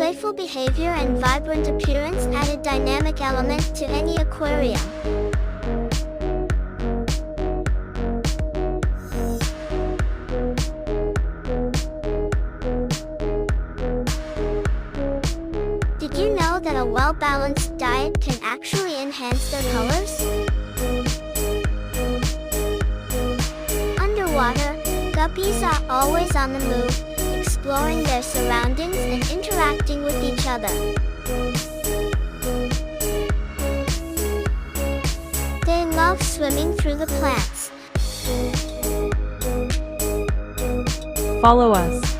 playful behavior and vibrant appearance add a dynamic element to any aquarium. Did you know that a well-balanced diet can actually enhance their colors? Underwater, guppies are always on the move, exploring their surroundings and interacting with each other. They love swimming through the plants. Follow us